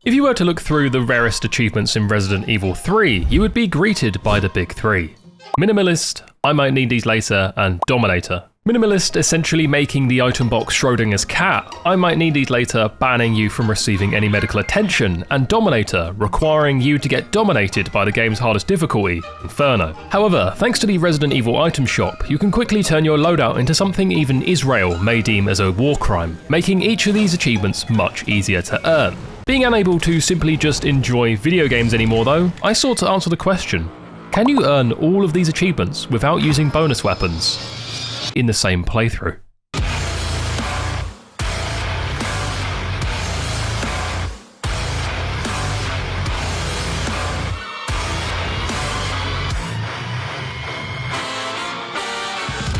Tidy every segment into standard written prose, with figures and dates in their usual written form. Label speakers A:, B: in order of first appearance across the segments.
A: If you were to look through the rarest achievements in Resident Evil 3, you would be greeted by the big three. Minimalist, I might need these later, and Dominator. Minimalist essentially making the item box Schrodinger's cat, I might need these later, banning you from receiving any medical attention, and Dominator, requiring you to get dominated by the game's hardest difficulty, Inferno. However, thanks to the Resident Evil item shop, you can quickly turn your loadout into something even Israel may deem as a war crime, making each of these achievements much easier to earn. Being unable to simply just enjoy video games anymore though, I sought to answer the question, can you earn all of these achievements without using bonus weapons in the same playthrough?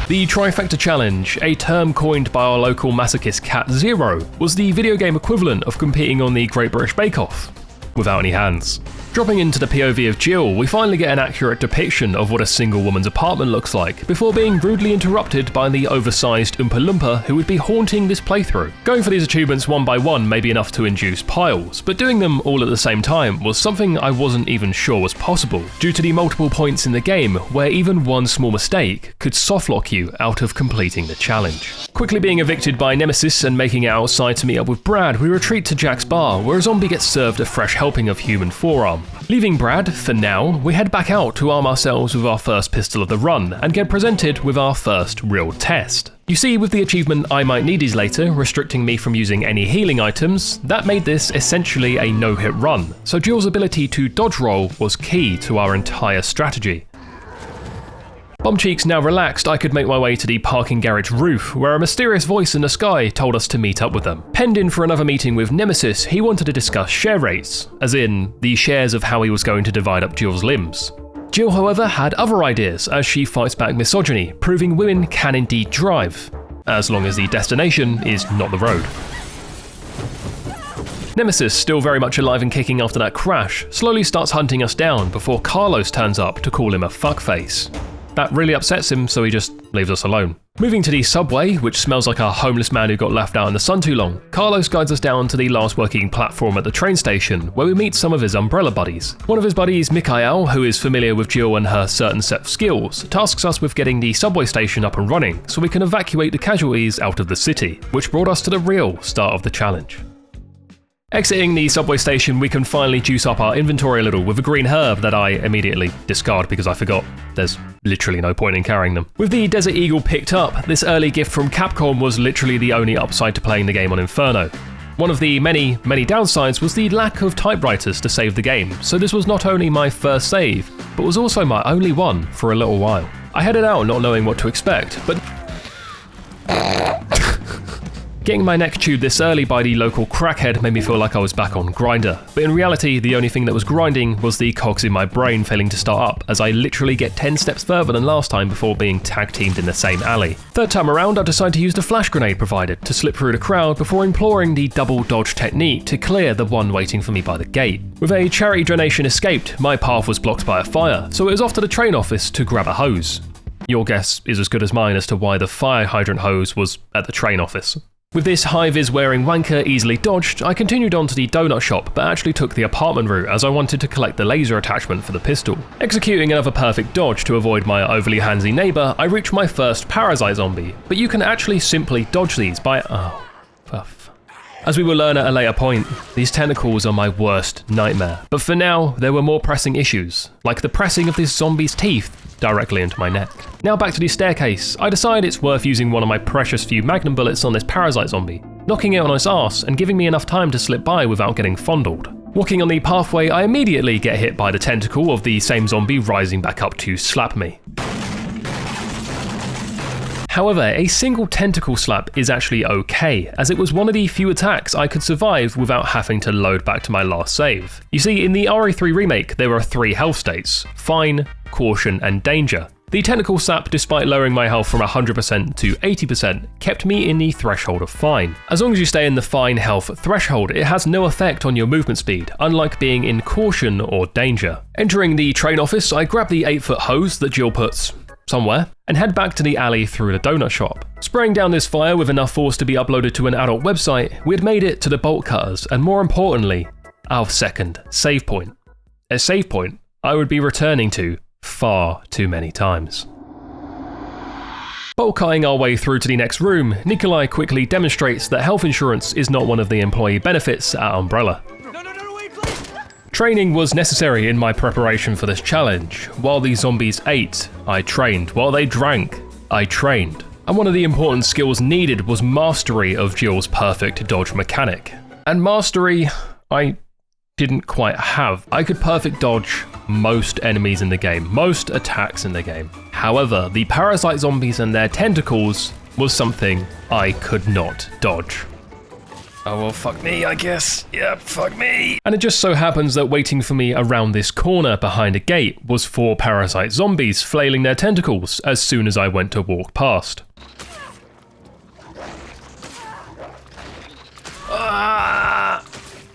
A: The Trifecta Challenge, a term coined by our local masochist Cat Zero, was the video game equivalent of competing on the Great British Bake Off, without any hands. Dropping into the POV of Jill, we finally get an accurate depiction of what a single woman's apartment looks like, before being rudely interrupted by the oversized Oompa Loompa who would be haunting this playthrough. Going for these achievements one by one may be enough to induce piles, but doing them all at the same time was something I wasn't even sure was possible, due to the multiple points in the game where even one small mistake could softlock you out of completing the challenge. Quickly being evicted by Nemesis and making it outside to meet up with Brad, we retreat to Jack's bar, where a zombie gets served a fresh helping of human forearm. Leaving Brad, for now, we head back out to arm ourselves with our first pistol of the run and get presented with our first real test. You see, with the achievement I might need these later restricting me from using any healing items, that made this essentially a no-hit run, so Jill's ability to dodge roll was key to our entire strategy. Bum cheeks now relaxed, I could make my way to the parking garage roof, where a mysterious voice in the sky told us to meet up with them. Penned in for another meeting with Nemesis, he wanted to discuss share rates, as in, the shares of how he was going to divide up Jill's limbs. Jill, however, had other ideas as she fights back misogyny, proving women can indeed drive, as long as the destination is not the road. Nemesis, still very much alive and kicking after that crash, slowly starts hunting us down before Carlos turns up to call him a fuckface. That really upsets him, so he just leaves us alone. Moving to the subway, which smells like a homeless man who got left out in the sun too long, Carlos guides us down to the last working platform at the train station, where we meet some of his umbrella buddies. One of his buddies, Mikhail, who is familiar with Jill and her certain set of skills, tasks us with getting the subway station up and running so we can evacuate the casualties out of the city, which brought us to the real start of the challenge. Exiting the subway station, we can finally juice up our inventory a little with a green herb that I immediately discard because I forgot there's literally no point in carrying them. With the Desert Eagle picked up, this early gift from Capcom was literally the only upside to playing the game on Inferno. One of the many downsides was the lack of typewriters to save the game, so this was not only my first save, but was also my only one for a little while. I headed out not knowing what to expect, but getting my neck chewed this early by the local crackhead made me feel like I was back on Grindr. But in reality, the only thing that was grinding was the cogs in my brain failing to start up, as I literally get 10 steps further than last time before being tag teamed in the same alley. Third time around, I decided to use the flash grenade provided to slip through the crowd before employing the double dodge technique to clear the one waiting for me by the gate. With a charity donation escaped, my path was blocked by a fire, so it was off to the train office to grab a hose. Your guess is as good as mine as to why the fire hydrant hose was at the train office. With this high-vis wearing wanker easily dodged, I continued on to the donut shop but actually took the apartment route as I wanted to collect the laser attachment for the pistol. Executing another perfect dodge to avoid my overly handsy neighbour, I reached my first parasite zombie, but you can actually simply dodge these by As we will learn at a later point, these tentacles are my worst nightmare, but for now there were more pressing issues, like the pressing of this zombie's teeth directly into my neck. Now back to the staircase, I decide it's worth using one of my precious few magnum bullets on this parasite zombie, knocking it on its arse and giving me enough time to slip by without getting fondled. Walking on the pathway, I immediately get hit by the tentacle of the same zombie rising back up to slap me. However, a single tentacle slap is actually okay, as it was one of the few attacks I could survive without having to load back to my last save. You see, in the RE3 remake, there are 3 health states: fine, caution, and danger. The tentacle slap, despite lowering my health from 100% to 80%, kept me in the threshold of fine. As long as you stay in the fine health threshold, it has no effect on your movement speed, unlike being in caution or danger. Entering the train office, I grab the 8-foot hose that Jill puts somewhere, and head back to the alley through the donut shop. Spraying down this fire with enough force to be uploaded to an adult website, we had made it to the bolt cutters, and more importantly, our second save point. A save point I would be returning to far too many times. Bolt-cutting our way through to the next room, Nikolai quickly demonstrates that health insurance is not one of the employee benefits at Umbrella. Training was necessary in my preparation for this challenge. While the zombies ate, I trained. While they drank, I trained. And one of the important skills needed was mastery of Jill's perfect dodge mechanic. And mastery, I didn't quite have. I could perfect dodge most enemies in the game, most attacks in the game. However, the parasite zombies and their tentacles was something I could not dodge. Oh well, fuck me, I guess. Yeah, fuck me. And it just so happens that waiting for me around this corner behind a gate was 4 parasite zombies flailing their tentacles as soon as I went to walk past.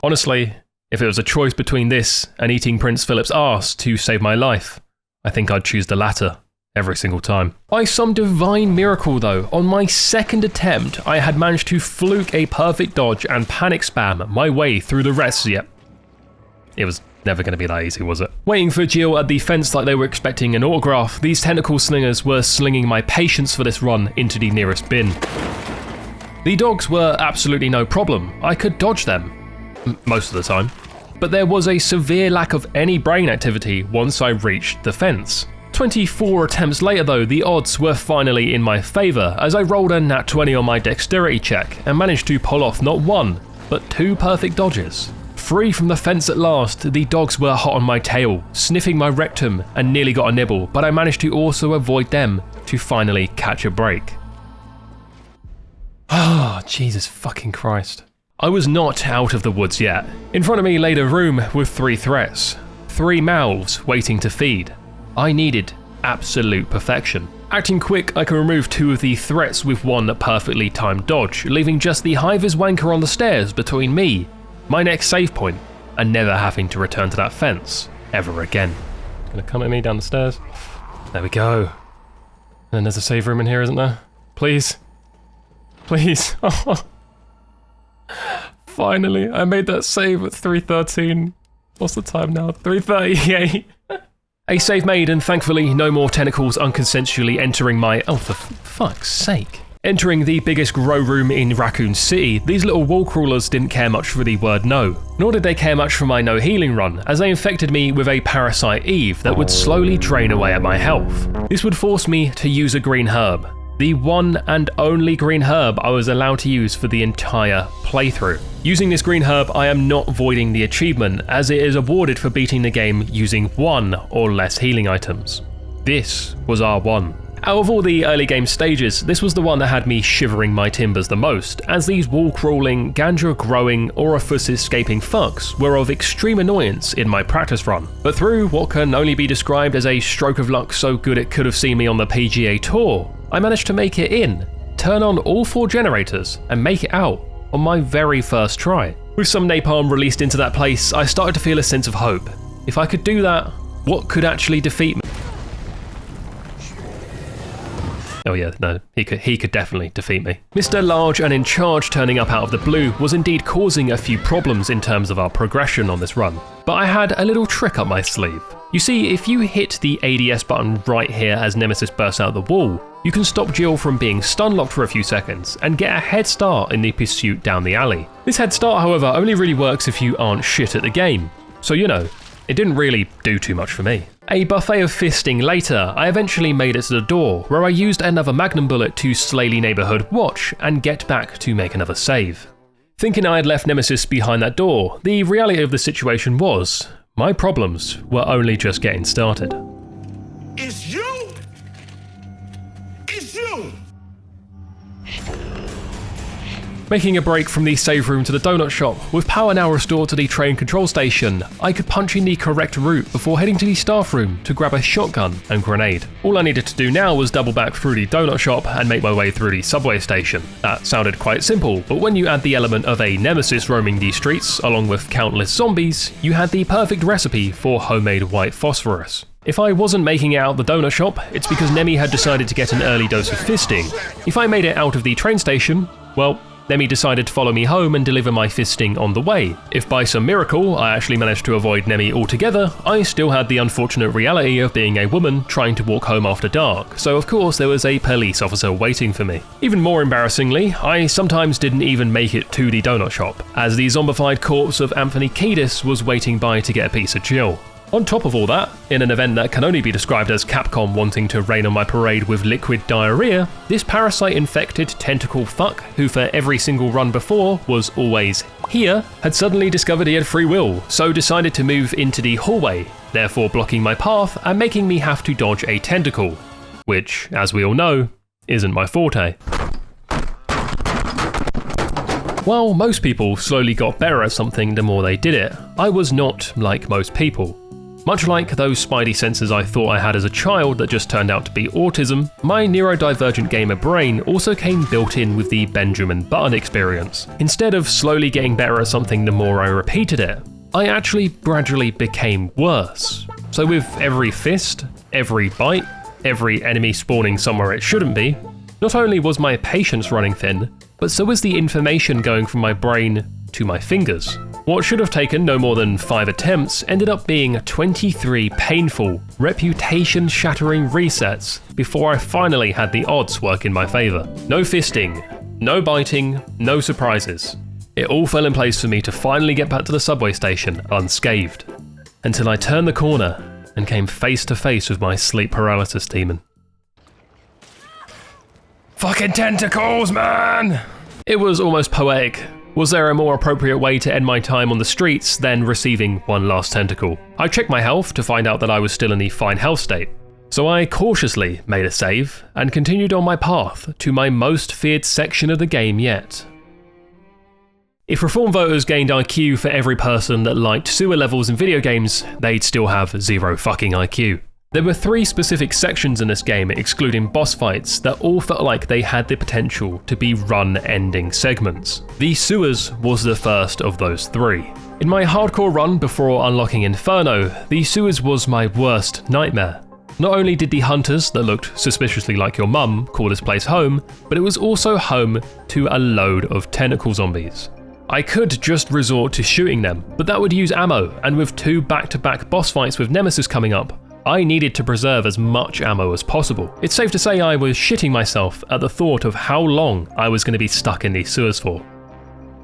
A: Honestly, if it was a choice between this and eating Prince Philip's arse to save my life, I think I'd choose the latter every single time. By some divine miracle though, on my second attempt, I had managed to fluke a perfect dodge and panic spam my way through the rest. Yep. It was never going to be that easy, was it? Waiting for Jill at the fence like they were expecting an autograph, these tentacle slingers were slinging my patience for this run into the nearest bin. The dogs were absolutely no problem. I could dodge them. Most of the time. But there was a severe lack of any brain activity once I reached the fence. 24 attempts later though, the odds were finally in my favour as I rolled a nat 20 on my dexterity check and managed to pull off not 1, but 2 perfect dodges. Free from the fence at last, the dogs were hot on my tail, sniffing my rectum and nearly got a nibble, but I managed to also avoid them to finally catch a break. Oh, Jesus fucking Christ. I was not out of the woods yet. In front of me laid a room with 3 threats. 3 mouths waiting to feed. I needed absolute perfection. Acting quick, I can remove 2 of the threats with 1 perfectly timed dodge, leaving just the high-vis wanker on the stairs between me, my next save point, and never having to return to that fence ever again. Gonna come at me down the stairs. There we go. And then there's a save room in here, isn't there? Please. Please. Finally, I made that save at 3:13. What's the time now? 3:38. A save made, and thankfully no more tentacles unconsensually entering my— oh, for fuck's sake. Entering the biggest grow room in Raccoon City, these little wall crawlers didn't care much for the word no. Nor did they care much for my no healing run, as they infected me with a parasite Eve that would slowly drain away at my health. This would force me to use a green herb. The one and only green herb I was allowed to use for the entire playthrough. Using this green herb, I am not voiding the achievement, as it is awarded for beating the game using 1 or less healing items. This was R1. Out of all the early game stages, this was the one that had me shivering my timbers the most, as these wall-crawling, ganja-growing, orifice-escaping fucks were of extreme annoyance in my practice run. But through what can only be described as a stroke of luck so good it could have seen me on the PGA Tour, I managed to make it in, turn on all 4 generators, and make it out on my very first try. With some napalm released into that place, I started to feel a sense of hope. If I could do that, what could actually defeat me? Oh yeah, no, he could definitely defeat me. Mr. Large and in charge turning up out of the blue was indeed causing a few problems in terms of our progression on this run. But I had a little trick up my sleeve. You see, if you hit the ADS button right here as Nemesis bursts out the wall, you can stop Jill from being stun locked for a few seconds and get a head start in the pursuit down the alley. This head start, however, only really works if you aren't shit at the game. So you know, it didn't really do too much for me. A buffet of fisting later, I eventually made it to the door, where I used another magnum bullet to slay the neighbourhood watch and get back to make another save. Thinking I had left Nemesis behind that door, the reality of the situation was, my problems were only just getting started.
B: It's you! It's you!
A: Making a break from the save room to the donut shop, with power now restored to the train control station, I could punch in the correct route before heading to the staff room to grab a shotgun and grenade. All I needed to do now was double back through the donut shop and make my way through the subway station. That sounded quite simple, but when you add the element of a nemesis roaming these streets, along with countless zombies, you had the perfect recipe for homemade white phosphorus. If I wasn't making it out the donut shop, it's because Nemi had decided to get an early dose of fisting. If I made it out of the train station, well, Nemi decided to follow me home and deliver my fisting on the way. If by some miracle I actually managed to avoid Nemi altogether, I still had the unfortunate reality of being a woman trying to walk home after dark, so of course there was a police officer waiting for me. Even more embarrassingly, I sometimes didn't even make it to the donut shop, as the zombified corpse of Anthony Kiedis was waiting by to get a piece of chill. On top of all that, in an event that can only be described as Capcom wanting to rain on my parade with liquid diarrhea, this parasite-infected tentacle fuck, who for every single run before was always here, had suddenly discovered he had free will, so decided to move into the hallway, therefore blocking my path and making me have to dodge a tentacle, which, as we all know, isn't my forte. While most people slowly got better at something the more they did it, I was not like most people. Much like those spidey senses I thought I had as a child that just turned out to be autism, my neurodivergent gamer brain also came built in with the Benjamin Button experience. Instead of slowly getting better at something the more I repeated it, I actually gradually became worse. So with every fist, every bite, every enemy spawning somewhere it shouldn't be, not only was my patience running thin, but so was the information going from my brain to my fingers. What should have taken no more than 5 attempts ended up being 23 painful, reputation-shattering resets before I finally had the odds work in my favour. No fisting, no biting, no surprises. It all fell in place for me to finally get back to the subway station unscathed, until I turned the corner and came face to face with my sleep paralysis demon. Fucking tentacles, man! It was almost poetic. Was there a more appropriate way to end my time on the streets than receiving one last tentacle? I checked my health to find out that I was still in the fine health state. So I cautiously made a save and continued on my path to my most feared section of the game yet. If reform voters gained IQ for every person that liked sewer levels in video games, they'd still have 0 fucking IQ. There were 3 specific sections in this game, excluding boss fights, that all felt like they had the potential to be run-ending segments. The sewers was the first of those 3. In my hardcore run before unlocking Inferno, the sewers was my worst nightmare. Not only did the hunters that looked suspiciously like your mum call this place home, but it was also home to a load of tentacle zombies. I could just resort to shooting them, but that would use ammo, and with 2 back-to-back boss fights with Nemesis coming up, I needed to preserve as much ammo as possible. It's safe to say I was shitting myself at the thought of how long I was going to be stuck in these sewers for.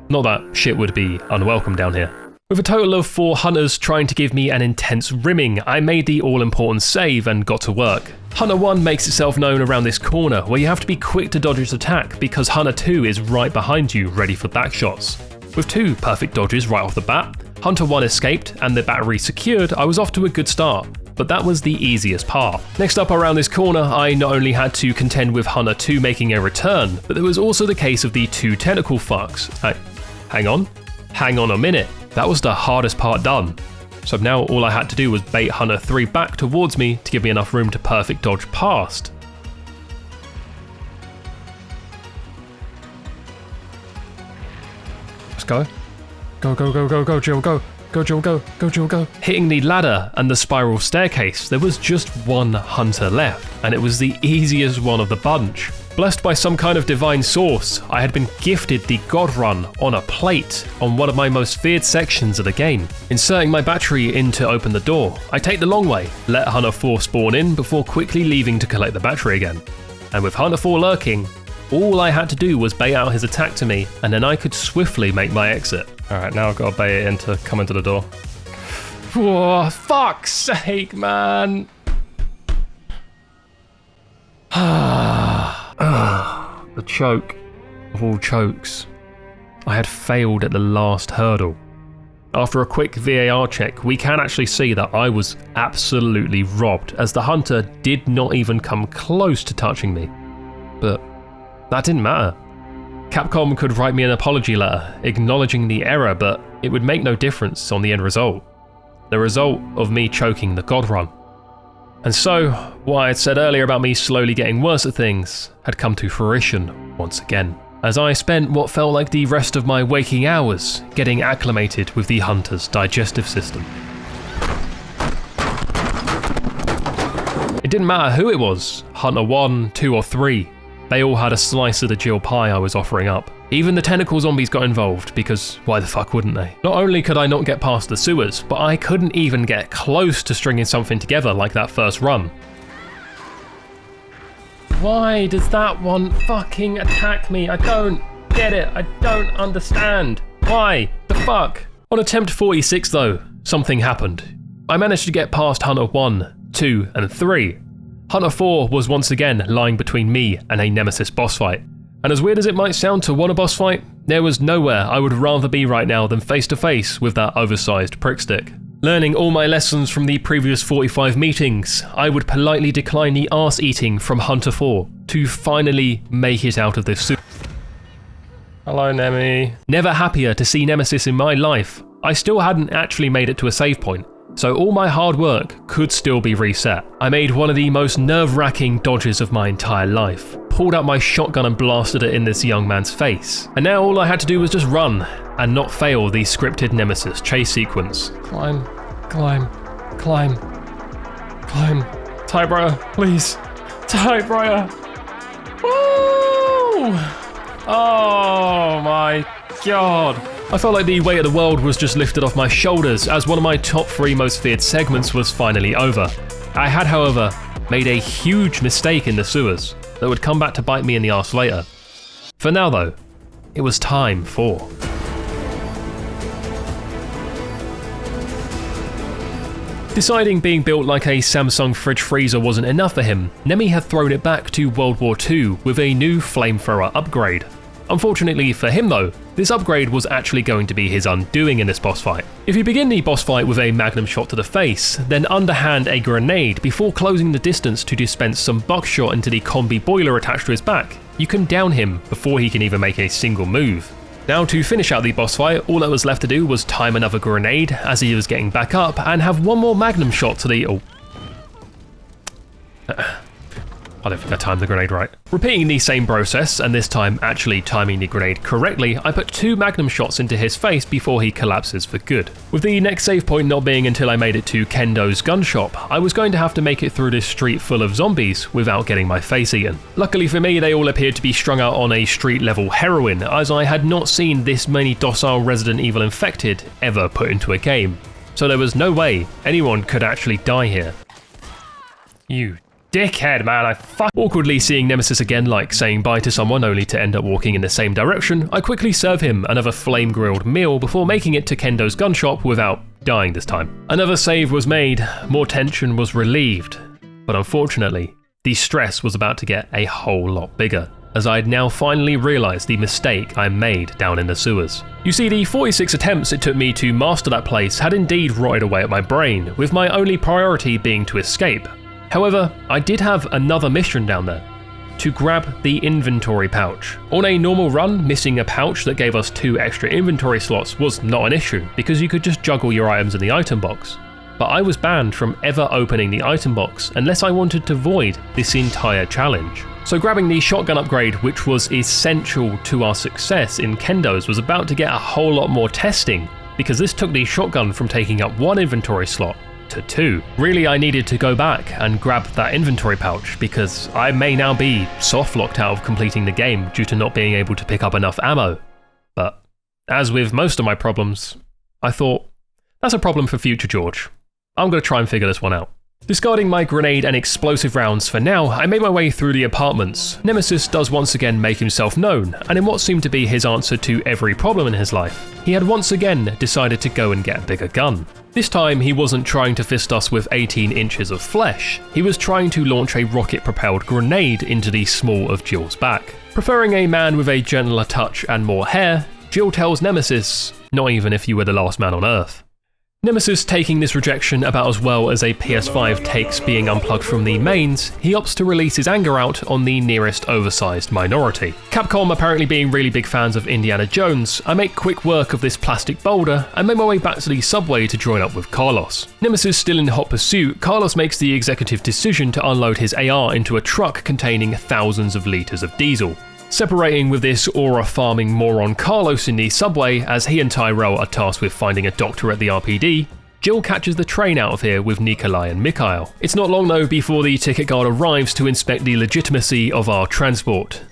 A: Not that shit would be unwelcome down here. With a total of 4 hunters trying to give me an intense rimming, I made the all-important save and got to work. Hunter 1 makes itself known around this corner, where you have to be quick to dodge its attack because Hunter 2 is right behind you, ready for back shots. With 2 perfect dodges right off the bat, Hunter 1 escaped and the battery secured, I was off to a good start. But that was the easiest part. Next up around this corner, I not only had to contend with Hunter 2 making a return, but there was also the case of the 2 tentacle fucks. Hang on a minute. That was the hardest part done. So now all I had to do was bait Hunter 3 back towards me to give me enough room to perfect dodge past. Let's go. Go, Jill, go. Go, Jill, go. Go, Jill, go. Hitting the ladder and the spiral staircase, there was just 1 hunter left, and it was the easiest one of the bunch. Blessed by some kind of divine source, I had been gifted the God Run on a plate on one of my most feared sections of the game. Inserting my battery in to open the door, I take the long way, let Hunter 4 spawn in before quickly leaving to collect the battery again. And with Hunter 4 lurking, all I had to do was bait out his attack to me, and then I could swiftly make my exit. Alright, now I've got to bait it in to come into the door. Whoa, fuck's sake, man! The choke of all chokes. I had failed at the last hurdle. After a quick VAR check, we can actually see that I was absolutely robbed, as the hunter did not even come close to touching me. But that didn't matter. Capcom could write me an apology letter, acknowledging the error, but it would make no difference on the end result. The result of me choking the God Run. And so, what I had said earlier about me slowly getting worse at things had come to fruition once again, as I spent what felt like the rest of my waking hours getting acclimated with the hunter's digestive system. It didn't matter who it was, Hunter 1, 2 or 3. They all had a slice of the Jill pie I was offering up. Even the tentacle zombies got involved, because why the fuck wouldn't they? Not only could I not get past the sewers, but I couldn't even get close to stringing something together like that first run. Why does that one fucking attack me? I don't get it. I don't understand. Why? The fuck? On attempt 46 though, something happened. I managed to get past Hunter 1, 2 and 3. Hunter 4 was once again lying between me and a Nemesis boss fight. And as weird as it might sound to want a boss fight, there was nowhere I would rather be right now than face to face with that oversized prickstick. Learning all my lessons from the previous 45 meetings, I would politely decline the arse eating from Hunter 4 to finally make it out of this suit. Hello, Nemi. Never happier to see Nemesis in my life. I still hadn't actually made it to a save point, so all my hard work could still be reset. I made one of the most nerve-wracking dodges of my entire life, pulled out my shotgun and blasted it in this young man's face. And now all I had to do was just run, and not fail the scripted Nemesis chase sequence. Climb, climb, climb, climb. Tybriar, please. Tybriar. Woo! Oh my god. I felt like the weight of the world was just lifted off my shoulders as one of my top 3 most feared segments was finally over. I had, however, made a huge mistake in the sewers that would come back to bite me in the arse later. For now though, it was time for... Deciding being built like a Samsung fridge freezer wasn't enough for him, Nemi had thrown it back to World War II with a new flamethrower upgrade. Unfortunately for him though, this upgrade was actually going to be his undoing in this boss fight. If you begin the boss fight with a magnum shot to the face, then underhand a grenade before closing the distance to dispense some buckshot into the combi boiler attached to his back, you can down him before he can even make a single move. Now to finish out the boss fight, all that was left to do was time another grenade as he was getting back up and have one more magnum shot to the... I don't think I timed the grenade right. Repeating the same process, and this time actually timing the grenade correctly, I put 2 magnum shots into his face before he collapses for good. With the next save point not being until I made it to Kendo's gun shop, I was going to have to make it through this street full of zombies without getting my face eaten. Luckily for me, they all appeared to be strung out on a street level heroin, as I had not seen this many docile Resident Evil infected ever put into a game. So there was no way anyone could actually die here. You dickhead, man, I fuck. Awkwardly seeing Nemesis again, like saying bye to someone only to end up walking in the same direction, I quickly serve him another flame-grilled meal before making it to Kendo's gun shop without dying this time. Another save was made, more tension was relieved, but unfortunately, the stress was about to get a whole lot bigger, as I had now finally realised the mistake I made down in the sewers. You see, the 46 attempts it took me to master that place had indeed rotted away at my brain, with my only priority being to escape. However, I did have another mission down there, to grab the inventory pouch. On a normal run, missing a pouch that gave us 2 extra inventory slots was not an issue, because you could just juggle your items in the item box. But I was banned from ever opening the item box unless I wanted to void this entire challenge. So grabbing the shotgun upgrade, which was essential to our success in Kendo's, was about to get a whole lot more testing, because this took the shotgun from taking up 1 inventory slot to 2. Really, I needed to go back and grab that inventory pouch because I may now be soft locked out of completing the game due to not being able to pick up enough ammo. But as with most of my problems, I thought, that's a problem for future George. I'm going to try and figure this one out. Discarding my grenade and explosive rounds for now, I made my way through the apartments. Nemesis does once again make himself known, and in what seemed to be his answer to every problem in his life, he had once again decided to go and get a bigger gun. This time he wasn't trying to fist us with 18 inches of flesh, he was trying to launch a rocket-propelled grenade into the small of Jill's back. Preferring a man with a gentler touch and more hair, Jill tells Nemesis, not even if you were the last man on Earth. Nemesis taking this rejection about as well as a PS5 takes being unplugged from the mains, he opts to release his anger out on the nearest oversized minority. Capcom apparently being really big fans of Indiana Jones, I make quick work of this plastic boulder and make my way back to the subway to join up with Carlos. Nemesis still in hot pursuit, Carlos makes the executive decision to unload his AR into a truck containing thousands of litres of diesel. Separating with this aura-farming moron Carlos in the subway as he and Tyrell are tasked with finding a doctor at the RPD, Jill catches the train out of here with Nikolai and Mikhail. It's not long though before the ticket guard arrives to inspect the legitimacy of our transport.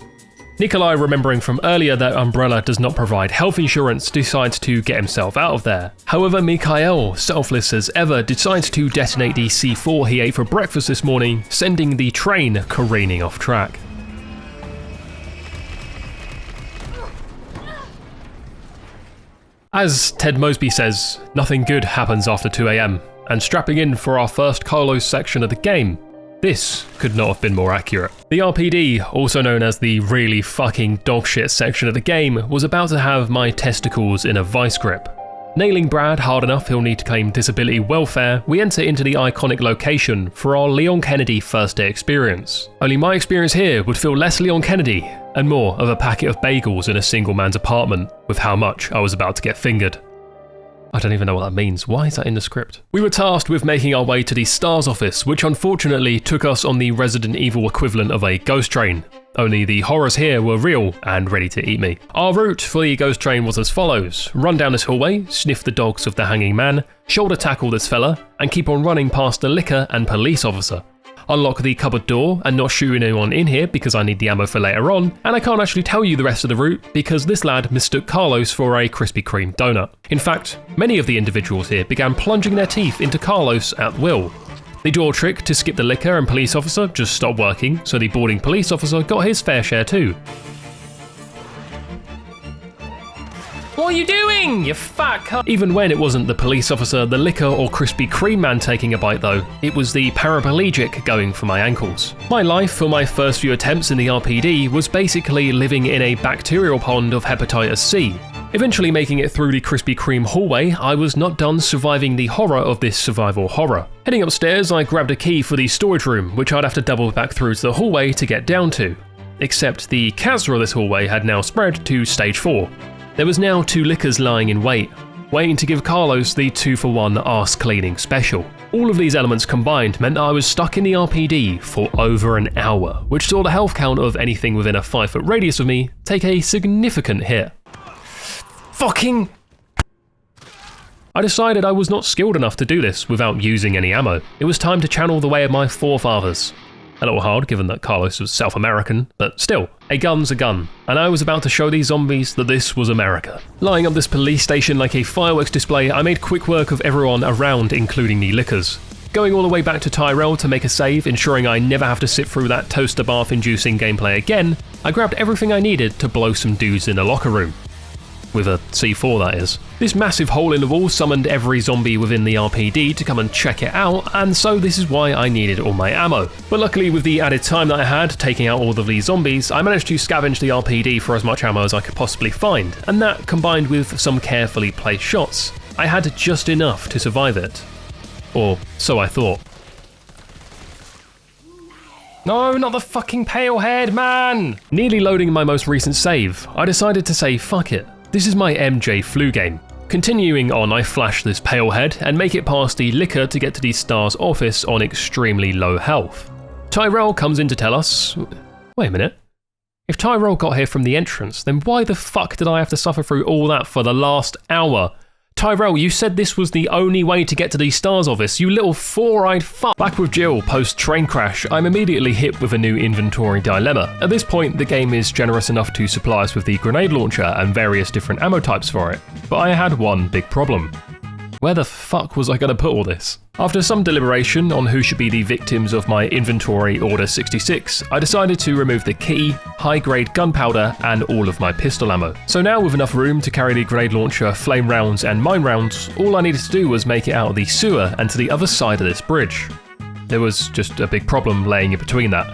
A: Nikolai, remembering from earlier that Umbrella does not provide health insurance, decides to get himself out of there. However, Mikhail, selfless as ever, decides to detonate the C4 he ate for breakfast this morning, sending the train careening off track. As Ted Mosby says, nothing good happens after 2 AM, and strapping in for our first Carlos section of the game, this could not have been more accurate. The RPD, also known as the really fucking dogshit section of the game, was about to have my testicles in a vice grip. Nailing Brad hard enough he'll need to claim disability welfare, we enter into the iconic location for our Leon Kennedy first day experience. Only my experience here would feel less Leon Kennedy and more of a packet of bagels in a single man's apartment with how much I was about to get fingered. I don't even know what that means. Why is that in the script? We were tasked with making our way to the STARS office, which unfortunately took us on the Resident Evil equivalent of a ghost train. Only the horrors here were real and ready to eat me. Our route for the ghost train was as follows: run down this hallway, sniff the dogs of the hanging man, shoulder tackle this fella, and keep on running past the liquor and police officer. Unlock the cupboard door and not shoot anyone in here because I need the ammo for later on, and I can't actually tell you the rest of the route because this lad mistook Carlos for a Krispy Kreme donut. In fact, many of the individuals here began plunging their teeth into Carlos at will. The door trick to skip the liquor and police officer just stopped working, so the boarding police officer got his fair share too. What are you doing, you fat cunt? Even when it wasn't the police officer, the liquor or Krispy Kreme man taking a bite though, it was the paraplegic going for my ankles. My life for my first few attempts in the RPD was basically living in a bacterial pond of hepatitis C. Eventually making it through the Krispy Kreme hallway, I was not done surviving the horror of this survival horror. Heading upstairs, I grabbed a key for the storage room, which I'd have to double back through to the hallway to get down to. Except the cancer of this hallway had now spread to stage 4. There was now 2 liquors lying in wait, waiting to give Carlos the 2-for-1 arse cleaning special. All of these elements combined meant that I was stuck in the RPD for over an hour, which saw the health count of anything within a 5-foot radius of me take a significant hit. Fucking... I decided I was not skilled enough to do this without using any ammo. It was time to channel the way of my forefathers. A little hard given that Carlos was South American, but still, a gun's a gun, and I was about to show these zombies that this was America. Lining up this police station like a fireworks display, I made quick work of everyone around, including the liquors. Going all the way back to Tyrell to make a save, ensuring I never have to sit through that toaster bath inducing gameplay again, I grabbed everything I needed to blow some dudes in the locker room. With a C4 that is. This massive hole in the wall summoned every zombie within the RPD to come and check it out, and so this is why I needed all my ammo. But luckily with the added time that I had taking out all of these zombies, I managed to scavenge the RPD for as much ammo as I could possibly find, and that combined with some carefully placed shots, I had just enough to survive it. Or so I thought. No, not the fucking pale head, man! Nearly loading my most recent save, I decided to say fuck it. This is my MJ flu game. Continuing on, I flash this pale head and make it past the liquor to get to the STARS office on extremely low health. Tyrell comes in to tell us... Wait a minute. If Tyrell got here from the entrance, then why the fuck did I have to suffer through all that for the last hour? Tyrell, you said this was the only way to get to the STARS office, you little four-eyed fuck. Back with Jill post-train crash, I'm immediately hit with a new inventory dilemma. At this point, the game is generous enough to supply us with the grenade launcher and various different ammo types for it, but I had one big problem. Where the fuck was I going to put all this? After some deliberation on who should be the victims of my inventory order 66, I decided to remove the key, high-grade gunpowder, and all of my pistol ammo. So now with enough room to carry the grenade launcher, flame rounds, and mine rounds, all I needed to do was make it out of the sewer and to the other side of this bridge. There was just a big problem laying in between that.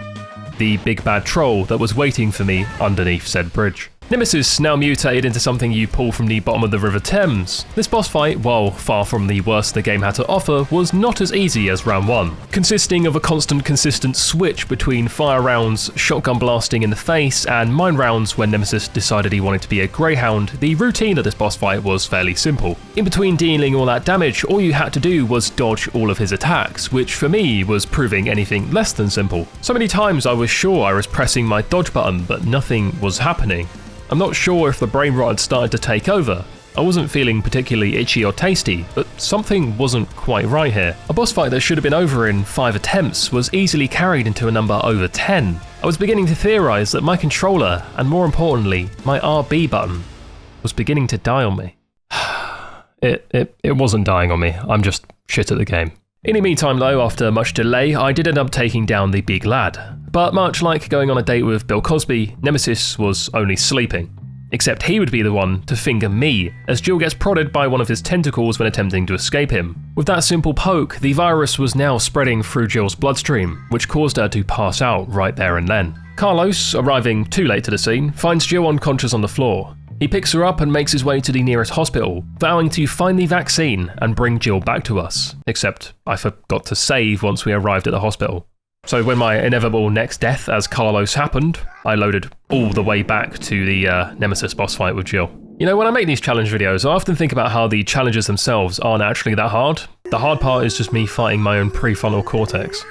A: The big bad troll that was waiting for me underneath said bridge. Nemesis now mutated into something you pull from the bottom of the River Thames. This boss fight, while far from the worst the game had to offer, was not as easy as round 1. Consisting of a consistent switch between fire rounds, shotgun blasting in the face, and mine rounds when Nemesis decided he wanted to be a greyhound, the routine of this boss fight was fairly simple. In between dealing all that damage, all you had to do was dodge all of his attacks, which for me was proving anything less than simple. So many times I was sure I was pressing my dodge button, but nothing was happening. I'm not sure if the brain rot had started to take over, I wasn't feeling particularly itchy or tasty, but something wasn't quite right here. A boss fight that should have been over in 5 attempts was easily carried into a number over 10. I was beginning to theorize that my controller, and more importantly, my RB button, was beginning to die on me. It wasn't dying on me, I'm just shit at the game. In the meantime though, after much delay, I did end up taking down the big lad. But much like going on a date with Bill Cosby, Nemesis was only sleeping. Except he would be the one to finger me, as Jill gets prodded by one of his tentacles when attempting to escape him. With that simple poke, the virus was now spreading through Jill's bloodstream, which caused her to pass out right there and then. Carlos, arriving too late to the scene, finds Jill unconscious on the floor. He picks her up and makes his way to the nearest hospital, vowing to find the vaccine and bring Jill back to us. Except I forgot to save once we arrived at the hospital. So when my inevitable next death as Carlos happened, I loaded all the way back to the Nemesis boss fight with Jill. You know, when I make these challenge videos, I often think about how the challenges themselves aren't actually that hard. The hard part is just me fighting my own prefrontal cortex.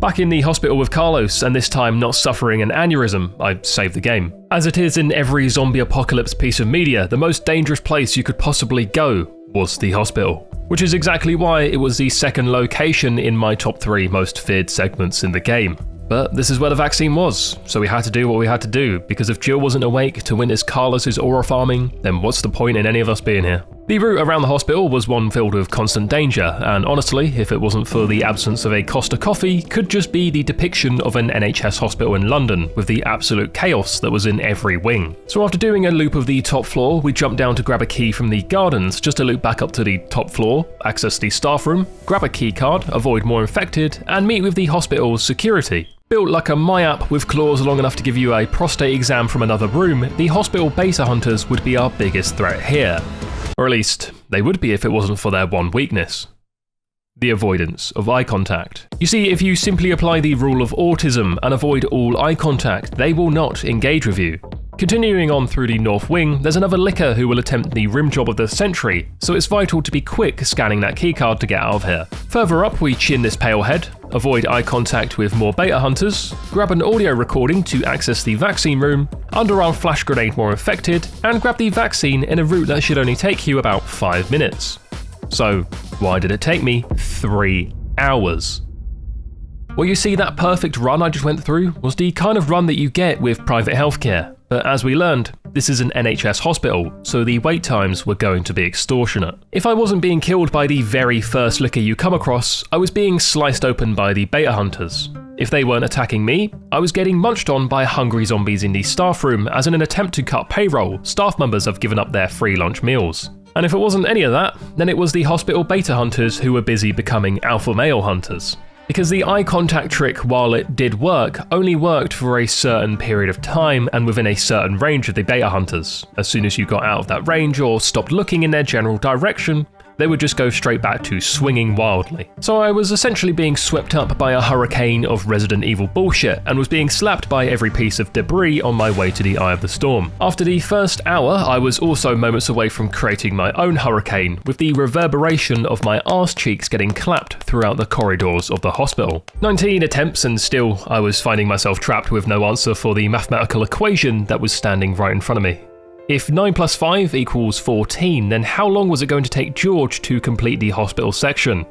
A: Back in the hospital with Carlos, and this time not suffering an aneurysm, I saved the game. As it is in every zombie apocalypse piece of media, the most dangerous place you could possibly go was the hospital. Which is exactly why it was the second location in my top 3 most feared segments in the game. But this is where the vaccine was, so we had to do what we had to do, because if Jill wasn't awake to witness Carlos's aura farming, then what's the point in any of us being here? The route around the hospital was one filled with constant danger, and honestly, if it wasn't for the absence of a Costa coffee, could just be the depiction of an NHS hospital in London, with the absolute chaos that was in every wing. So after doing a loop of the top floor, we jumped down to grab a key from the gardens, just to loop back up to the top floor, access the staff room, grab a key card, avoid more infected, and meet with the hospital's security. Built like a MyApp with claws long enough to give you a prostate exam from another room, the hospital beta hunters would be our biggest threat here. Or at least, they would be if it wasn't for their one weakness. The avoidance of eye contact. You see, if you simply apply the rule of autism and avoid all eye contact, they will not engage with you. Continuing on through the north wing, there's another licker who will attempt the rim job of the century, so it's vital to be quick scanning that keycard to get out of here. Further up, we chin this pale head, avoid eye contact with more beta hunters, grab an audio recording to access the vaccine room, underarm flash grenade more infected, and grab the vaccine in a route that should only take you about 5 minutes. So, why did it take me 3 hours? Well, you see, that perfect run I just went through was the kind of run that you get with private healthcare. But as we learned, this is an NHS hospital, so the wait times were going to be extortionate. If I wasn't being killed by the very first licker you come across, I was being sliced open by the beta hunters. If they weren't attacking me, I was getting munched on by hungry zombies in the staff room, as in an attempt to cut payroll, staff members have given up their free lunch meals. And if it wasn't any of that, then it was the hospital beta hunters who were busy becoming alpha male hunters. Because the eye contact trick, while it did work, only worked for a certain period of time and within a certain range of the beta hunters. As soon as you got out of that range or stopped looking in their general direction, they would just go straight back to swinging wildly. So I was essentially being swept up by a hurricane of Resident Evil bullshit and was being slapped by every piece of debris on my way to the eye of the storm. After the first hour, I was also moments away from creating my own hurricane, with the reverberation of my arse cheeks getting clapped throughout the corridors of the hospital. 19 attempts and still I was finding myself trapped with no answer for the mathematical equation that was standing right in front of me. If 9 plus 5 equals 14, then how long was it going to take George to complete the hospital section?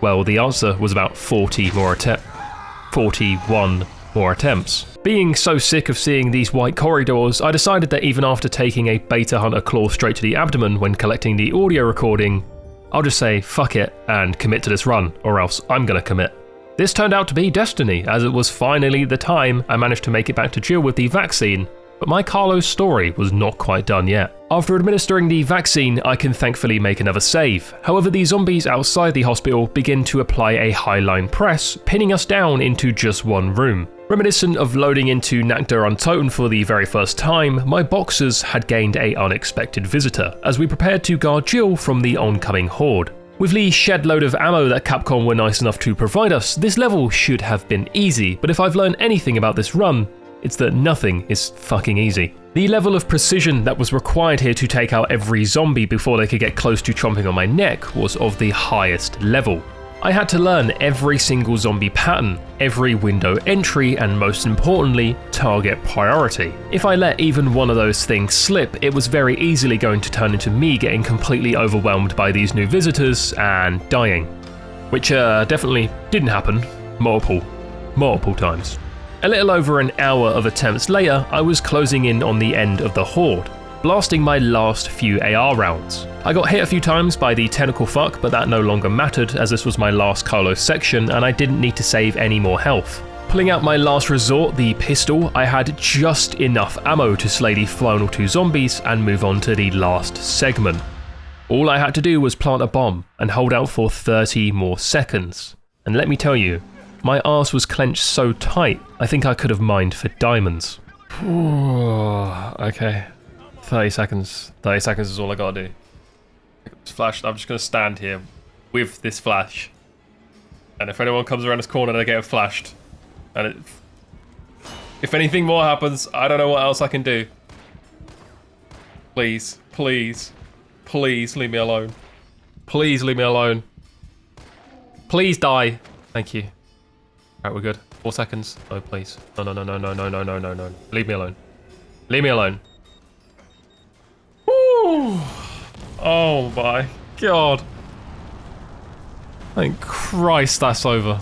A: Well, the answer was about 41 more attempts. Being so sick of seeing these white corridors, I decided that even after taking a beta hunter claw straight to the abdomen when collecting the audio recording, I'll just say fuck it and commit to this run, or else I'm gonna commit. This turned out to be destiny, as it was finally the time I managed to make it back to Jill with the vaccine. But my Carlos story was not quite done yet. After administering the vaccine, I can thankfully make another save. However, the zombies outside the hospital begin to apply a highline press, pinning us down into just one room. Reminiscent of loading into Nakda Untoten for the very first time, my boxers had gained an unexpected visitor, as we prepared to guard Jill from the oncoming horde. With the shed load of ammo that Capcom were nice enough to provide us, this level should have been easy, but if I've learned anything about this run, it's that nothing is fucking easy. The level of precision that was required here to take out every zombie before they could get close to chomping on my neck was of the highest level. I had to learn every single zombie pattern, every window entry, and most importantly, target priority. If I let even one of those things slip, it was very easily going to turn into me getting completely overwhelmed by these new visitors and dying. Which definitely didn't happen multiple times. A little over an hour of attempts later, I was closing in on the end of the horde, blasting my last few AR rounds. I got hit a few times by the tentacle fuck, but that no longer mattered as this was my last Carlos section and I didn't need to save any more health. Pulling out my last resort, the pistol, I had just enough ammo to slay the final 2 zombies and move on to the last segment. All I had to do was plant a bomb and hold out for 30 more seconds. And let me tell you, my arse was clenched so tight, I think I could have mined for diamonds. Okay. 30 seconds. 30 seconds is all I gotta do. It's flashed. I'm just gonna stand here with this flash. And if anyone comes around this corner, they get flashed. And if anything more happens, I don't know what else I can do. Please, please, please leave me alone. Please leave me alone. Please die. Thank you. Alright, we're good. 4 seconds. No, please. No, no, no, no, no, no, no, no, no, no. Leave me alone. Leave me alone. Woo! Oh my god. Thank Christ that's over.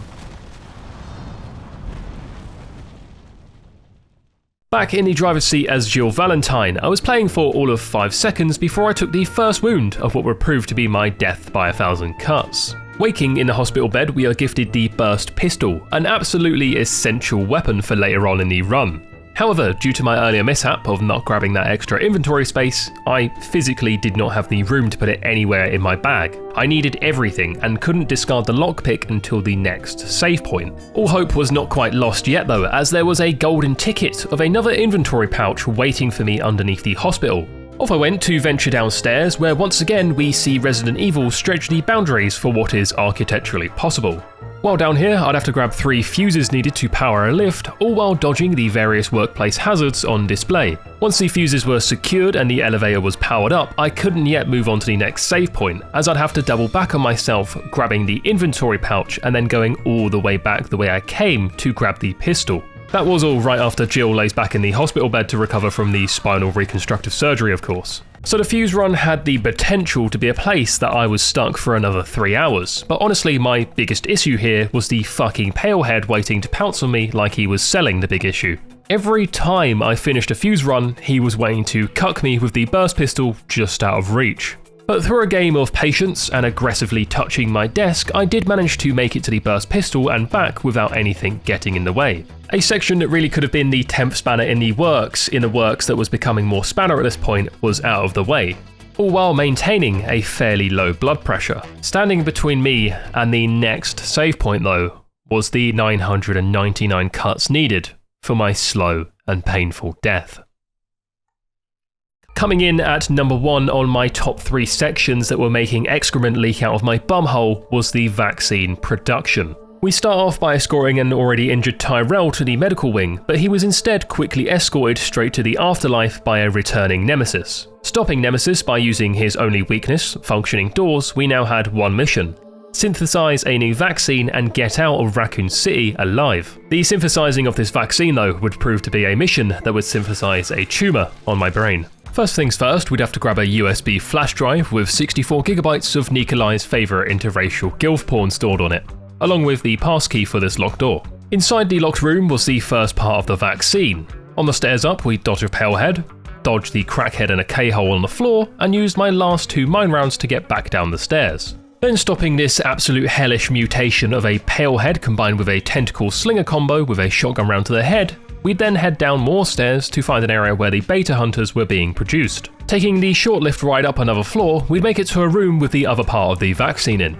A: Back in the driver's seat as Jill Valentine, I was playing for all of 5 seconds before I took the first wound of what would prove to be my death by 1,000 cuts. Waking in the hospital bed, we are gifted the burst pistol, an absolutely essential weapon for later on in the run. However, due to my earlier mishap of not grabbing that extra inventory space, I physically did not have the room to put it anywhere in my bag. I needed everything and couldn't discard the lockpick until the next save point. All hope was not quite lost yet though, as there was a golden ticket of another inventory pouch waiting for me underneath the hospital. Off I went to venture downstairs, where once again we see Resident Evil stretch the boundaries for what is architecturally possible. While down here, I'd have to grab 3 fuses needed to power a lift, all while dodging the various workplace hazards on display. Once the fuses were secured and the elevator was powered up, I couldn't yet move on to the next save point, as I'd have to double back on myself, grabbing the inventory pouch and then going all the way back the way I came to grab the pistol. That was all right after Jill lays back in the hospital bed to recover from the spinal reconstructive surgery, of course. So the fuse run had the potential to be a place that I was stuck for another 3 hours, but honestly my biggest issue here was the fucking palehead waiting to pounce on me like he was selling the big issue. Every time I finished a fuse run, he was waiting to cuck me with the burst pistol just out of reach. But through a game of patience and aggressively touching my desk, I did manage to make it to the burst pistol and back without anything getting in the way. A section that really could have been the 10th spanner in a works that was becoming more spanner at this point was out of the way, all while maintaining a fairly low blood pressure. Standing between me and the next save point though, was the 999 cuts needed for my slow and painful death. Coming in at number 1 on my top 3 sections that were making excrement leak out of my bumhole was the vaccine production. We start off by escorting an already injured Tyrell to the medical wing, but he was instead quickly escorted straight to the afterlife by a returning Nemesis. Stopping Nemesis by using his only weakness, functioning doors, we now had one mission: synthesize a new vaccine and get out of Raccoon City alive. The synthesizing of this vaccine though would prove to be a mission that would synthesize a tumour on my brain. First things first, we'd have to grab a USB flash drive with 64GB of Nikolai's favourite interracial gilf porn stored on it, along with the passkey for this locked door. Inside the locked room was the first part of the vaccine. On the stairs up, we dodged a palehead, dodged the crackhead in a K-hole on the floor, and used my last 2 mine rounds to get back down the stairs. Then stopping this absolute hellish mutation of a palehead combined with a tentacle slinger combo with a shotgun round to the head, we'd then head down more stairs to find an area where the beta hunters were being produced. Taking the short lift ride up another floor, we'd make it to a room with the other part of the vaccine in.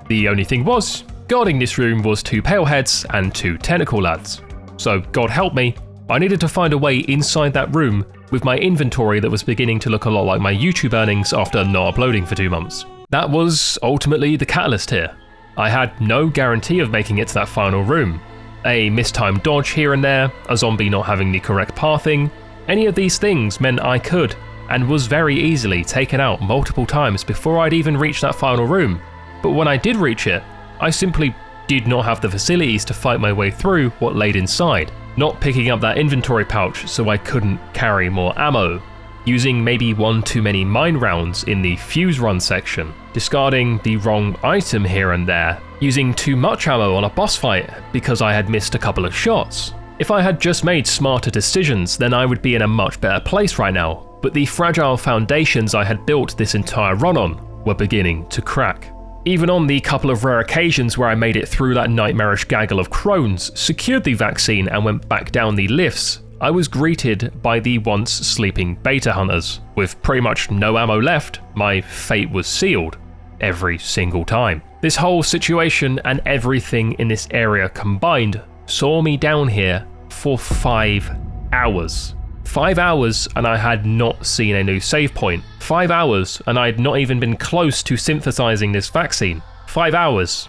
A: The only thing was, guarding this room was 2 paleheads and 2 tentacle lads. So God help me, I needed to find a way inside that room with my inventory that was beginning to look a lot like my YouTube earnings after not uploading for 2 months. That was ultimately the catalyst here. I had no guarantee of making it to that final room. A mistimed dodge here and there, a zombie not having the correct pathing, any of these things meant I could, and was very easily taken out multiple times before I'd even reached that final room. But when I did reach it, I simply did not have the facilities to fight my way through what laid inside, not picking up that inventory pouch so I couldn't carry more ammo, using maybe one too many mine rounds in the fuse run section, discarding the wrong item here and there, using too much ammo on a boss fight because I had missed a couple of shots. If I had just made smarter decisions, then I would be in a much better place right now, but the fragile foundations I had built this entire run on were beginning to crack. Even on the couple of rare occasions where I made it through that nightmarish gaggle of crones, secured the vaccine and went back down the lifts, I was greeted by the once sleeping beta hunters. With pretty much no ammo left, my fate was sealed. Every single time. This whole situation and everything in this area combined saw me down here for 5 hours. 5 hours and I had not seen a new save point. 5 hours and I had not even been close to synthesizing this vaccine. 5 hours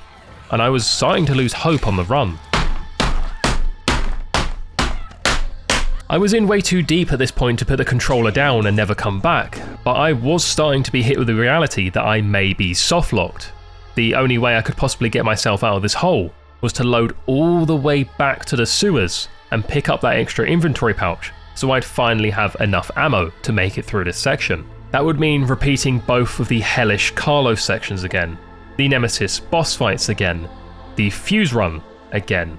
A: and I was starting to lose hope on the run. I was in way too deep at this point to put the controller down and never come back, but I was starting to be hit with the reality that I may be softlocked. The only way I could possibly get myself out of this hole was to load all the way back to the sewers and pick up that extra inventory pouch so I'd finally have enough ammo to make it through this section. That would mean repeating both of the hellish Carlos sections again, the Nemesis boss fights again, the fuse run again.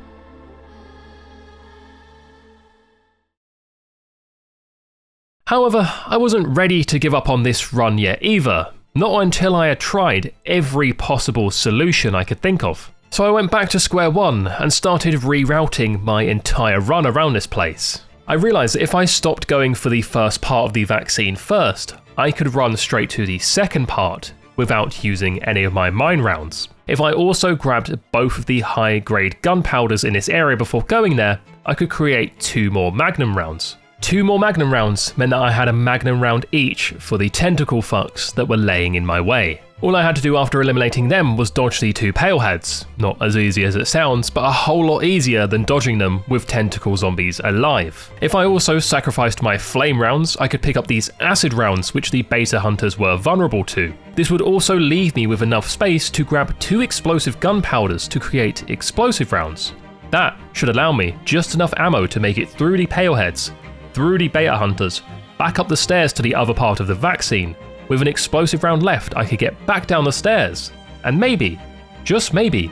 A: However, I wasn't ready to give up on this run yet either, not until I had tried every possible solution I could think of. So I went back to square one and started rerouting my entire run around this place. I realised that if I stopped going for the first part of the vaccine first, I could run straight to the second part without using any of my mine rounds. If I also grabbed both of the high-grade gunpowders in this area before going there, I could create 2 more magnum rounds. 2 more magnum rounds meant that I had a magnum round each for the tentacle fucks that were laying in my way. All I had to do after eliminating them was dodge the 2 paleheads. Not as easy as it sounds, but a whole lot easier than dodging them with tentacle zombies alive. If I also sacrificed my flame rounds, I could pick up these acid rounds which the beta hunters were vulnerable to. This would also leave me with enough space to grab 2 explosive gunpowders to create explosive rounds. That should allow me just enough ammo to make it through the paleheads, through the beta hunters, back up the stairs to the other part of the vaccine. With an explosive round left, I could get back down the stairs, and maybe, just maybe,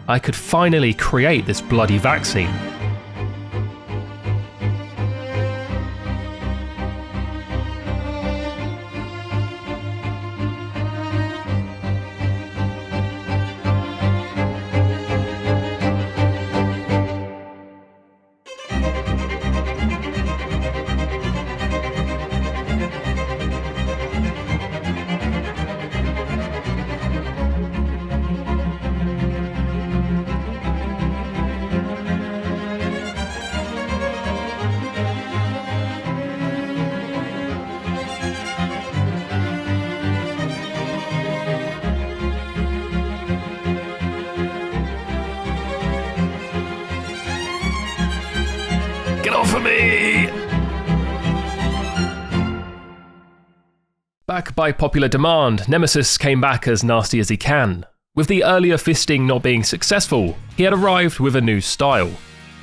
A: I could finally create this bloody vaccine. Get off of me! Back by popular demand, Nemesis came back as nasty as he can. With the earlier fisting not being successful, he had arrived with a new style.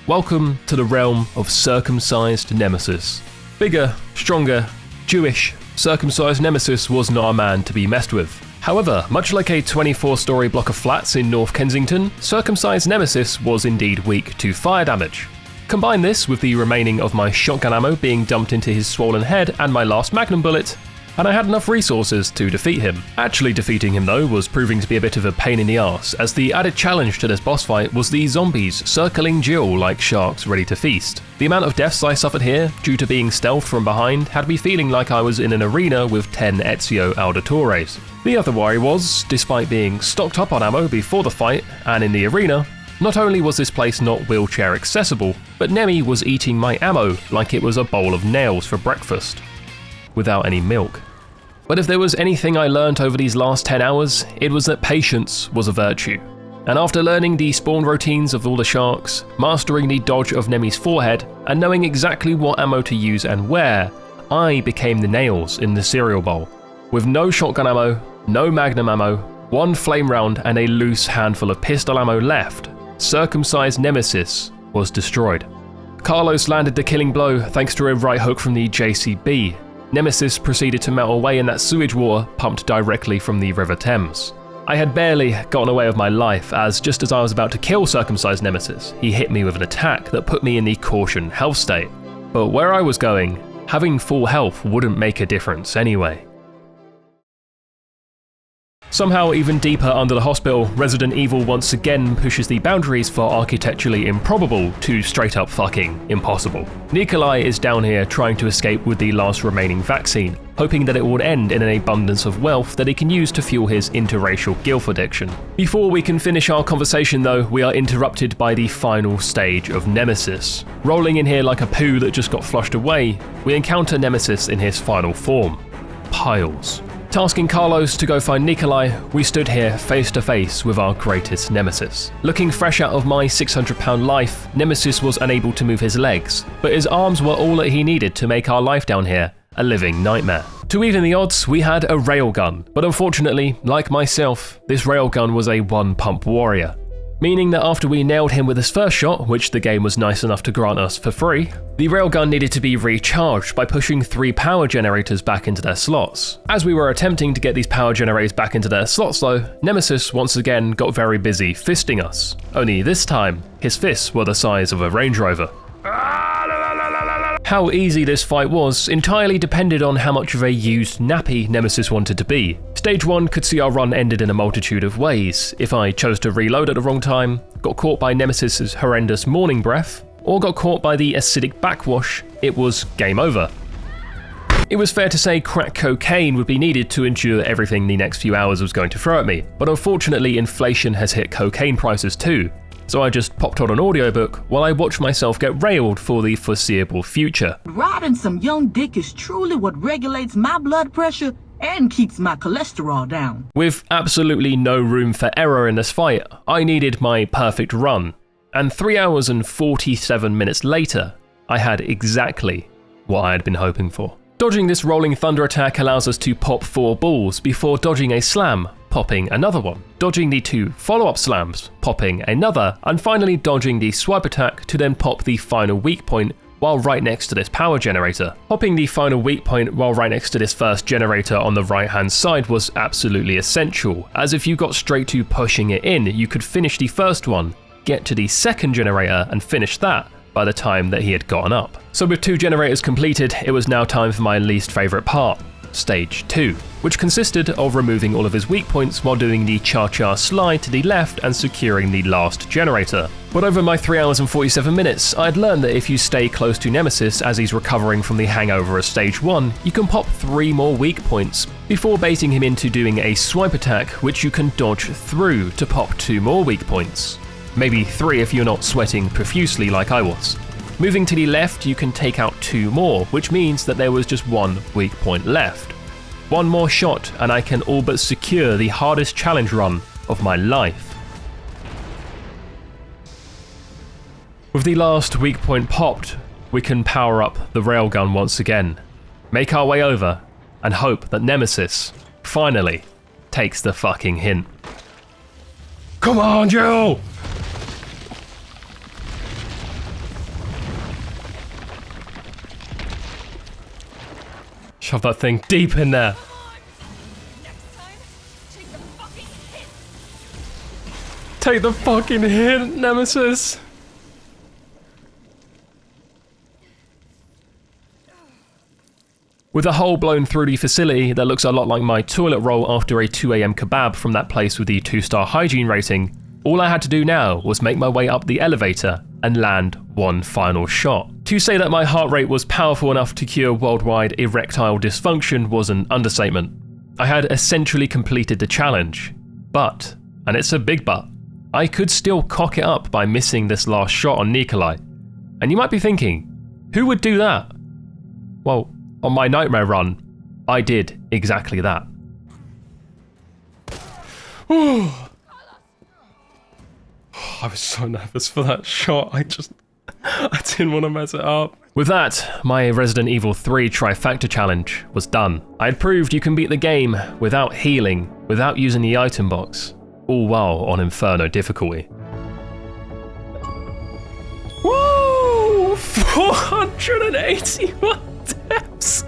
A: Welcome to the realm of circumcised Nemesis. Bigger, stronger, Jewish, circumcised Nemesis was not a man to be messed with. However, much like a 24-story block of flats in North Kensington, circumcised Nemesis was indeed weak to fire damage. Combine this with the remaining of my shotgun ammo being dumped into his swollen head and my last magnum bullet, and I had enough resources to defeat him. Actually defeating him though was proving to be a bit of a pain in the arse, as the added challenge to this boss fight was the zombies circling Jill like sharks ready to feast. The amount of deaths I suffered here, due to being stealthed from behind, had me feeling like I was in an arena with 10 Ezio Auditores. The other worry was, despite being stocked up on ammo before the fight and in the arena, not only was this place not wheelchair accessible, but Nemi was eating my ammo like it was a bowl of nails for breakfast, without any milk. But if there was anything I learnt over these last 10 hours, it was that patience was a virtue. And after learning the spawn routines of all the sharks, mastering the dodge of Nemi's forehead, and knowing exactly what ammo to use and where, I became the nails in the cereal bowl. With no shotgun ammo, no magnum ammo, one flame round and a loose handful of pistol ammo left, circumcised Nemesis was destroyed. Carlos landed the killing blow thanks to a right hook from the JCB. Nemesis proceeded to melt away in that sewage water pumped directly from the River Thames. I had barely gotten away with my life, as just as I was about to kill circumcised Nemesis, he hit me with an attack that put me in the caution health state. But where I was going, having full health wouldn't make a difference anyway. Somehow, even deeper under the hospital, Resident Evil once again pushes the boundaries for architecturally improbable to straight up fucking impossible. Nikolai is down here trying to escape with the last remaining vaccine, hoping that it would end in an abundance of wealth that he can use to fuel his interracial gilf addiction. Before we can finish our conversation though, we are interrupted by the final stage of Nemesis. Rolling in here like a poo that just got flushed away, we encounter Nemesis in his final form, Piles. Tasking Carlos to go find Nikolai, we stood here face to face with our greatest nemesis. Looking fresh out of my 600-pound life, Nemesis was unable to move his legs, but his arms were all that he needed to make our life down here a living nightmare. To even the odds, we had a railgun, but unfortunately, like myself, this railgun was a one-pump warrior. Meaning that after we nailed him with his first shot, which the game was nice enough to grant us for free, the railgun needed to be recharged by pushing 3 power generators back into their slots. As we were attempting to get these power generators back into their slots though, Nemesis once again got very busy fisting us. Only this time, his fists were the size of a Range Rover. How easy this fight was entirely depended on how much of a used nappy Nemesis wanted to be. Stage 1 could see our run ended in a multitude of ways. If I chose to reload at the wrong time, got caught by Nemesis's horrendous morning breath, or got caught by the acidic backwash, it was game over. It was fair to say crack cocaine would be needed to endure everything the next few hours was going to throw at me, but unfortunately inflation has hit cocaine prices too. So I just popped on an audiobook while I watched myself get railed for the foreseeable future.
C: Riding some young dick is truly what regulates my blood pressure and keeps my cholesterol down.
A: With absolutely no room for error in this fight, I needed my perfect run. And 3 hours and 47 minutes later, I had exactly what I had been hoping for. Dodging this rolling thunder attack allows us to pop 4 balls before dodging a slam, popping another one, dodging the 2 follow-up slams, popping another, and finally dodging the swipe attack to then pop the final weak point while right next to this power generator. Popping the final weak point while right next to this first generator on the right hand side was absolutely essential, as if you got straight to pushing it in, you could finish the first one, get to the second generator and finish that by the time that he had gotten up. So with 2 generators completed, it was now time for my least favourite part, Stage 2, which consisted of removing all of his weak points while doing the cha-cha slide to the left and securing the last generator. But over my 3 hours and 47 minutes, I'd learned that if you stay close to Nemesis as he's recovering from the hangover of Stage 1, you can pop 3 more weak points, before baiting him into doing a swipe attack which you can dodge through to pop 2 more weak points. Maybe 3 if you're not sweating profusely like I was. Moving to the left, you can take out 2 more, which means that there was just 1 weak point left. 1 more shot and I can all but secure the hardest challenge run of my life. With the last weak point popped, we can power up the railgun once again, make our way over, and hope that Nemesis finally takes the fucking hint. Come on, Joe! Shove that thing deep in there. Take the fucking hint, Nemesis. With a hole blown through the facility that looks a lot like my toilet roll after a 2 AM kebab from that place with the 2-star hygiene rating, all I had to do now was make my way up the elevator and land 1 final shot. To say that my heart rate was powerful enough to cure worldwide erectile dysfunction was an understatement. I had essentially completed the challenge, but, and it's a big but, I could still cock it up by missing this last shot on Nikolai. And you might be thinking, who would do that? Well, on my nightmare run, I did exactly that. I was so nervous for that shot, I didn't want to mess it up. With that, my Resident Evil 3 trifecta challenge was done. I had proved you can beat the game without healing, without using the item box, all while on Inferno difficulty. Woo! 481 depths!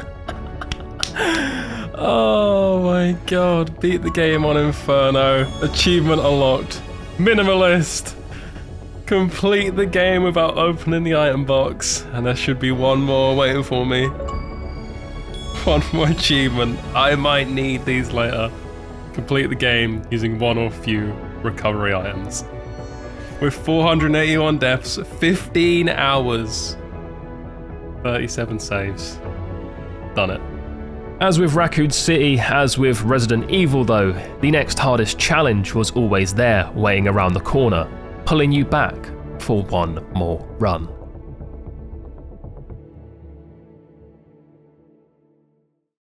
A: Oh my god, beat the game on Inferno. Achievement unlocked. Minimalist. Complete the game without opening the item box. And there should be one more waiting for me. One more achievement. I might need these later. Complete the game using one or few recovery items. With 481 deaths, 15 hours, 37 saves. Done it. As with Raccoon City, as with Resident Evil though, the next hardest challenge was always there, waiting around the corner, pulling you back for one more run.